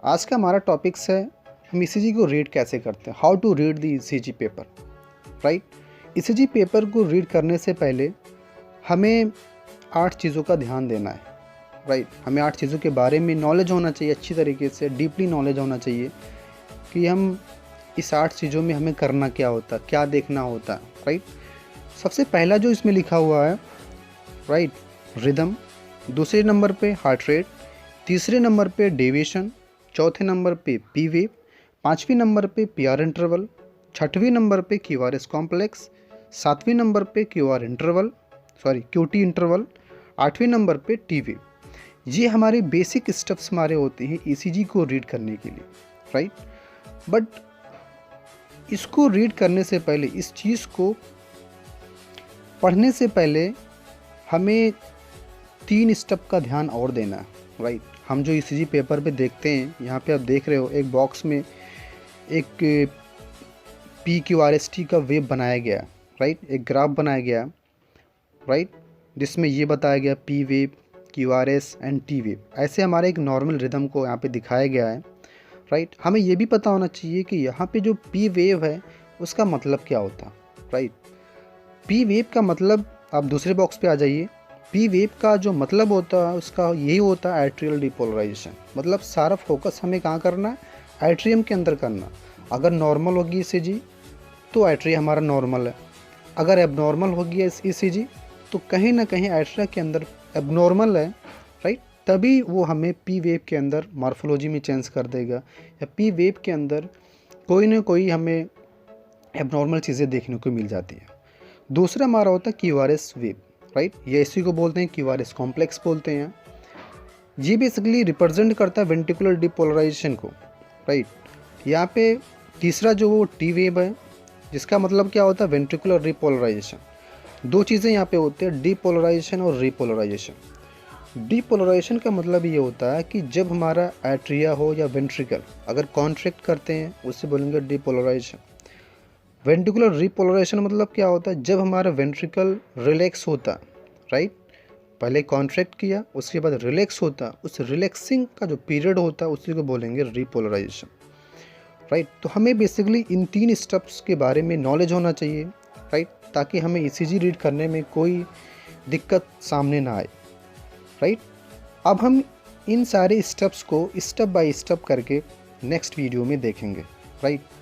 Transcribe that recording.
आज का हमारा टॉपिक्स है हम ईसीजी को रीड कैसे करते हैं, how to read the ECG paper. Right, ECG paper को रीड करने से पहले हमें 8 चीज़ों का ध्यान देना है। राइट, हमें 8 चीज़ों के बारे में नॉलेज होना चाहिए, अच्छी तरीके से डीपली नॉलेज होना चाहिए कि हम इस 8 चीज़ों में हमें करना क्या होता है, क्या देखना होता है। राइट, सबसे पहला जो इसमें लिखा हुआ है, राइट, रिदम। दूसरे नंबर पे हार्ट रेट, तीसरे नंबर पे डेविएशन, चौथे नंबर पे पी वेव, पाँचवीं नंबर पे पीआर इंटरवल, छठवीं नंबर पे क्यूआरएस कॉम्प्लेक्स, सातवीं नंबर पे क्यूटी इंटरवल, आठवीं नंबर पे टी वेव। ये हमारे बेसिक स्टेप्स हमारे होते हैं ईसीजी को रीड करने के लिए। राइट, बट इसको रीड करने से पहले, इस चीज़ को पढ़ने से पहले हमें 3 स्टेप का ध्यान और देना है। राइट, हम जो ईसीजी पेपर पे देखते हैं, यहाँ पे आप देख रहे हो एक बॉक्स में एक PQRST का वेव बनाया गया। राइट, एक ग्राफ बनाया गया। राइट, जिसमें ये बताया गया P wave, QRS and T wave. ऐसे हमारे एक नॉर्मल रिदम को यहाँ पे दिखाया गया है। राइट, हमें ये भी पता होना चाहिए कि यहाँ पे जो पी वेव है उसका मतलब क्या होता है। राइट, पी वेव का मतलब, आप दूसरे बॉक्स पे आ जाइए। पी वेव का जो मतलब होता है उसका यही होता है एट्रियल डिपोलराइजेशन। मतलब सारा फोकस हमें कहाँ करना है, एट्रियम के अंदर करना। अगर नॉर्मल होगी ईसीजी तो एट्रिया हमारा नॉर्मल है, अगर एबनॉर्मल होगी ईसीजी तो कहीं ना कहीं एट्रिया के अंदर एबनॉर्मल है। राइट, तभी वो हमें पी वेव के अंदर मॉर्फोलॉजी में चेंज कर देगा, या पी वेव के अंदर कोई ना कोई हमें एबनॉर्मल चीज़ें देखने को मिल जाती है। दूसरा हमारा होता है क्यूआरएस वेव। राइट, ये इसी को बोलते हैं क्यूआरएस कॉम्प्लेक्स बोलते हैं। ये बेसिकली रिप्रेजेंट करता है वेंट्रिकुलर डिपोलराइजेशन को। राइट, यहाँ पे तीसरा जो वो टी वेव है, जिसका मतलब क्या होता है वेंट्रिकुलर रिपोलराइजेशन। 2 चीज़ें यहाँ पे होते हैं, डिपोलराइजेशन और रिपोलराइजेशन। डिपोलराइजेशन का मतलब ये होता है कि जब हमारा एट्रिया हो या वेंट्रिकल अगर कॉन्ट्रैक्ट करते हैं उससे बोलेंगे डिपोलराइजेशन। वेंट्रिकुलर रिपोलराइजेशन मतलब क्या होता है, जब हमारा वेंट्रिकल रिलैक्स होता है। राइट, पहले कॉन्ट्रैक्ट किया उसके बाद रिलैक्स होता, उस रिलैक्सिंग का जो पीरियड होता है उसी को बोलेंगे रिपोलराइजेशन। राइट, तो हमें बेसिकली इन 3 स्टेप्स के बारे में नॉलेज होना चाहिए। राइट, ताकि हमें ईसीजी रीड करने में कोई दिक्कत सामने ना आए। राइट, अब हम इन सारे स्टेप्स को स्टेप बाय स्टेप करके नेक्स्ट वीडियो में देखेंगे। राइट।